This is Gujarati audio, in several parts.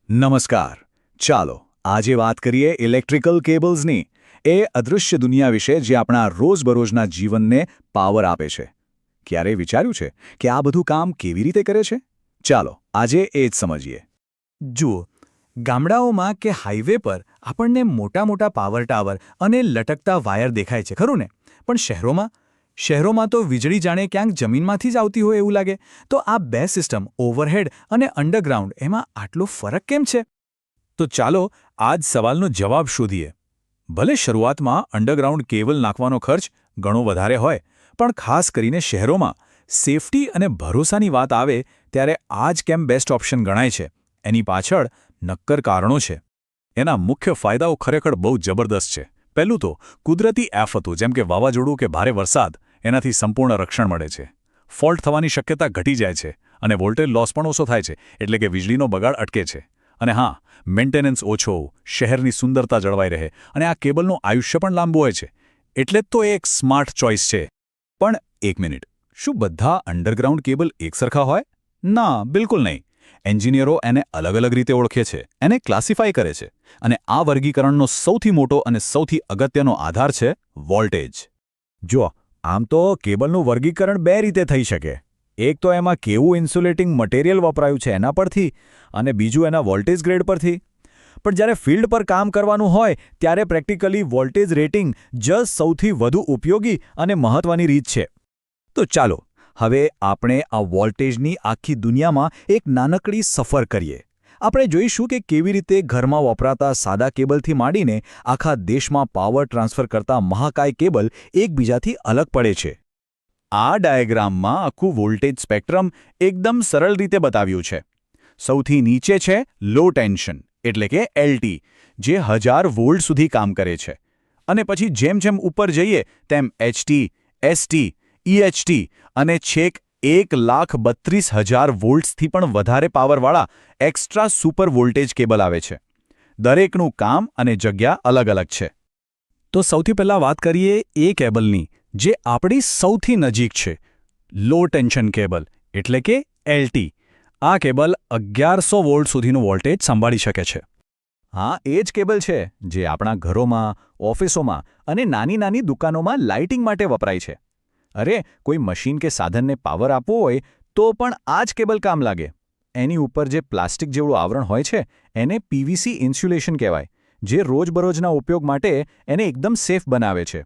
નમસ્કાર. ચાલો આજે વાત કરીએ ઇલેક્ટ્રિકલ કેબલ્સની, એ અદૃશ્ય દુનિયા વિશે જે આપણા રોજબરોજના જીવનને પાવર આપે છે. ક્યારેય વિચાર્યું છે કે આ બધું કામ કેવી રીતે કરે છે? ચાલો આજે એ જ સમજીએ. જુઓ, ગામડાઓમાં કે હાઈવે પર આપણને મોટા મોટા પાવર ટાવર અને લટકતા વાયર દેખાય છે, ખરું ને? પણ શહેરોમાં તો વીજળી જાણે ક્યાંક જમીનમાંથી જ આવતી હોય એવું લાગે. તો આ બે સિસ્ટમ, ઓવરહેડ અને અંડરગ્રાઉન્ડ, એમાં આટલો ફરક કેમ છે? તો ચાલો આ જ સવાલનો જવાબ શોધીએ. ભલે શરૂઆતમાં અંડરગ્રાઉન્ડ કેબલ નાખવાનો ખર્ચ ઘણો વધારે હોય, પણ ખાસ કરીને શહેરોમાં સેફટી અને ભરોસાની વાત આવે ત્યારે આ જ કેમ બેસ્ટ ઓપ્શન ગણાય છે, એની પાછળ નક્કર કારણો છે. એના મુખ્ય ફાયદાઓ ખરેખર બહુ જબરદસ્ત છે. પહેલું તો કુદરતી આફતો જેમ કે વાવાઝોડું કે ભારે વરસાદ, એનાથી સંપૂર્ણ રક્ષણ મળે છે. ફોલ્ટ થવાની શક્યતા ઘટી જાય છે અને વોલ્ટેજ લોસ પણ ઓછો થાય છે, એટલે કે વીજળીનો બગાડ અટકે છે. અને હા, મેન્ટેનન્સ ઓછો, શહેરની સુંદરતા જળવાઈ રહે અને આ કેબલનું આયુષ્ય પણ લાંબુ હોય છે. એટલે જ તો એ એક સ્માર્ટ ચોઇસ છે. પણ એક મિનિટ, શું બધા અંડરગ્રાઉન્ડ કેબલ એક સરખા હોય? ના, બિલકુલ નહીં. એન્જિનિયરો એને અલગ અલગ રીતે ઓળખે છે, એને ક્લાસિફાય કરે છે. અને આ વર્ગીકરણનો સૌથી મોટો અને સૌથી અગત્યનો આધાર છે વોલ્ટેજ. જુઓ, આમ તો કેબલનું વર્ગીકરણ બે રીતે થઈ શકે. એક તો એમાં કેવું ઇન્સ્યુલેટિંગ મટીરિયલ વપરાયું છે એના પરથી, અને બીજું એના વોલ્ટેજ ગ્રેડ પરથી. પણ જ્યારે ફિલ્ડ પર કામ કરવાનું હોય ત્યારે પ્રેક્ટિકલી વોલ્ટેજ રેટિંગ જ સૌથી વધુ ઉપયોગી અને મહત્વની રીત છે. તો ચાલો હવે આપણે આ વોલ્ટેજની આખી દુનિયામાં એક નાનકડી સફર કરીએ. આપણે જોઈશું કે કેવી રીતે ઘરમાં વપરાતા સાદા કેબલથી માંડીને આખા દેશમાં પાવર ટ્રાન્સફર કરતા મહાકાય કેબલ એકબીજાથી અલગ પડે છે. આ ડાયાગ્રામમાં આખું વોલ્ટેજ સ્પેક્ટ્રમ એકદમ સરળ રીતે બતાવ્યું છે. સૌથી નીચે છે લો ટેન્શન, એટલે કે LT, જે 1000 વોલ્ટ સુધી કામ કરે છે. અને પછી જેમ જેમ ઉપર જઈએ તેમ HT, ST, EHT અને છેક 1,32,000 વોલ્ટ્સથી પણ વધારે પાવરવાળા એક્સ્ટ્રા સુપર વોલ્ટેજ કેબલ આવે છે. દરેકનું કામ અને જગ્યા અલગ અલગ છે. તો સૌથી પહેલાં વાત કરીએ એ કેબલની જે આપણી સૌથી નજીક છે, લો ટેન્શન કેબલ, એટલે કે LT. આ કેબલ 1100 વોલ્ટ સુધીનું વોલ્ટેજ સંભાળી શકે છે. હા, એ જ કેબલ છે જે આપણા ઘરોમાં, ઓફિસોમાં અને નાની નાની દુકાનોમાં લાઇટિંગ માટે વપરાય છે. અરે, કોઈ મશીન કે સાધનને પાવર આપવો હોય તો પણ આ જ કેબલ કામ લાગે. એની ઉપર જે પ્લાસ્ટિક જેવડું આવરણ હોય છે એને PVC ઇન્સ્યુલેશન કહેવાય, જે રોજબરોજના ઉપયોગ માટે એને એકદમ સેફ બનાવે છે.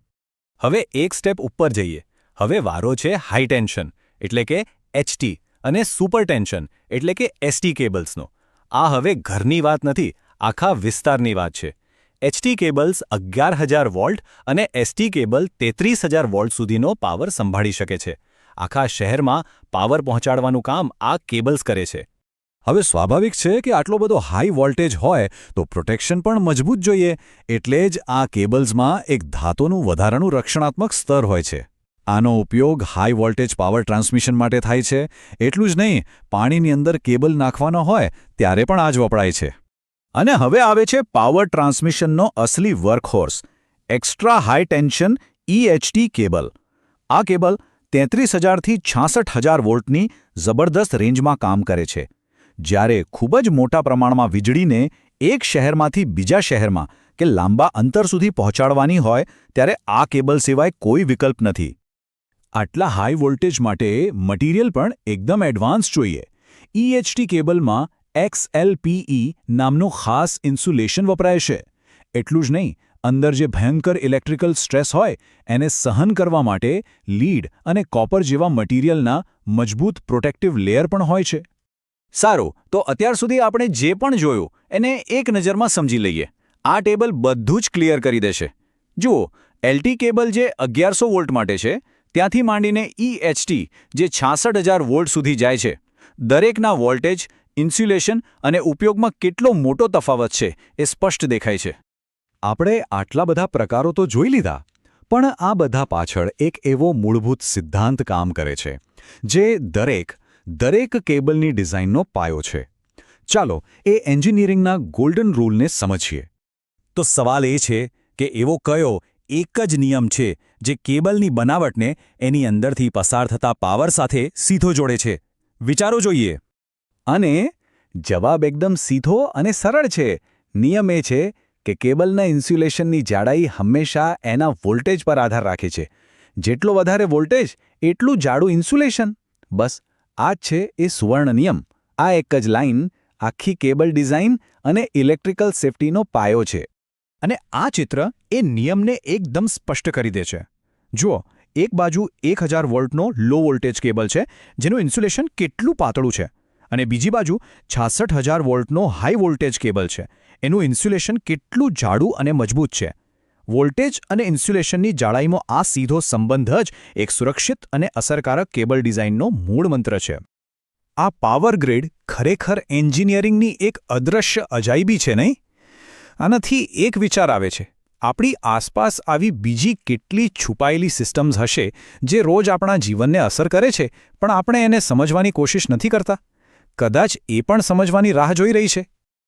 હવે એક સ્ટેપ ઉપર જઈએ. હવે વારો છે હાઈ ટેન્શન, એટલે કે HT, અને સુપર ટેન્શન, એટલે કે ST કેબલ્સનો. આ હવે ઘરની વાત નથી, આખા વિસ્તારની વાત છે. HT કેબલ્સ 11,000 વોલ્ટ અને ST કેબલ 33,000 વોલ્ટ સુધીનો પાવર સંભાળી શકે છે. આખા શહેરમાં પાવર પહોંચાડવાનું કામ આ કેબલ્સ કરે છે. હવે સ્વાભાવિક છે કે આટલો બધો હાઈ વોલ્ટેજ હોય તો પ્રોટેક્શન પણ મજબૂત જોઈએ, એટલે જ આ કેબલ્સમાં એક ધાતુનું વધારાનું રક્ષણાત્મક સ્તર હોય છે. આનો ઉપયોગ હાઈ વોલ્ટેજ પાવર ટ્રાન્સમિશન માટે થાય છે. એટલું જ નહીં, પાણીની અંદર કેબલ નાખવાનો હોય ત્યારે પણ આ જ વપરાય છે. અને હવે આવે છે પાવર ટ્રાન્સમિશનનો અસલી workhorse, extra high tension EHT cable. આ કેબલ 33,000થી 66,000 વોલ્ટની જબરદસ્ત રેન્જમાં કામ કરે છે. જ્યારે ખૂબ જ મોટા પ્રમાણમાં વીજળીને એક શહેરમાંથી બીજા શહેરમાં કે લાંબા અંતર સુધી પહોંચાડવાની હોય ત્યારે આ કેબલ સિવાય કોઈ વિકલ્પ નથી. આટલા હાઈ વોલ્ટેજ માટે મટીરિયલ પણ એકદમ એડવાન્સ જોઈએ. EHT કેબલમાં XLPE નામનું ખાસ ઇન્સ્યુલેશન વપરાય છે. એટલું જ નહીં, અંદર જે ભયંકર ઇલેક્ટ્રિકલ સ્ટ્રેસ હોય એને સહન કરવા માટે લીડ અને કોપર જેવા મટીરિયલના મજબૂત પ્રોટેક્ટિવ લેયર પણ હોય છે. સારું, તો અત્યાર સુધી આપણે જે પણ જોયું એને એક નજરમાં સમજી લઈએ. આ ટેબલ બધું જ ક્લિયર કરી દેશે. જુઓ, LT કેબલ જે 1100 વોલ્ટ માટે છે, ત્યાંથી માંડીને EHT જે 66,000 વોલ્ટ સુધી જાય છે. દરેકના વોલ્ટેજ, ઇન્સ્યુલેશન અને ઉપયોગમાં કેટલો મોટો તફાવત છે એ સ્પષ્ટ દેખાય છે. આપણે આટલા બધા પ્રકારો તો જોઈ લીધા, પણ આ બધા પાછળ એક એવો મૂળભૂત સિદ્ધાંત કામ કરે છે જે દરેક કેબલની ડિઝાઇનનો પાયો છે. ચાલો એ એન્જિનિયરિંગના ગોલ્ડન રૂલને સમજીએ. તો સવાલ એ છે કે એવો કયો એક જ નિયમ છે જે કેબલની બનાવટને એની અંદરથી પસાર થતા પાવર સાથે સીધો જોડે છે? વિચારો જોઈએ. અને જવાબ એકદમ સીધો અને સરળ છે. નિયમ એ છે કે કેબલના ઇન્સ્યુલેશનની જાડાઈ હંમેશા એના વોલ્ટેજ પર આધાર રાખે છે. જેટલો વધારે વોલ્ટેજ એટલું જાડું ઇન્સ્યુલેશન. બસ આ જ છે એ સુવર્ણ નિયમ. આ એક જ લાઇન આખી કેબલ ડિઝાઇન અને ઇલેક્ટ્રિકલ સેફ્ટીનો પાયો છે. અને આ ચિત્ર એ નિયમને એકદમ સ્પષ્ટ કરી દે છે. જુઓ, એક બાજુ 1000 વોલ્ટનો લો વોલ્ટેજ કેબલ છે જેનું ઇન્સ્યુલેશન કેટલું પાતળું છે, અને બીજી બાજુ 66000 વોલ્ટનો હાઈ વોલ્ટેજ કેબલ છે, એનું ઇન્સ્યુલેશન કેટલું જાડું અને મજબૂત છે. વોલ્ટેજ અને ઇન્સ્યુલેશનની જાડાઈમાં આ સીધો સંબંધ જ એક સુરક્ષિત અને અસરકારક કેબલ ડિઝાઇનનો મૂળ મંત્ર છે. આ પાવર ગ્રીડ ખરેખર એન્જિનિયરિંગની એક અદૃશ્ય અજાયબી છે, નહીં? આનાથી એક વિચાર આવે છે. આપણી આસપાસ આવી બીજી કેટલી છુપાયેલી સિસ્ટમ્સ હશે જે રોજ આપણા જીવનને અસર કરે છે, પણ આપણે એને સમજવાની કોશિશ નથી કરતા. કદાચ એ પણ સમજવાની રાહ જોઈ રહી છે.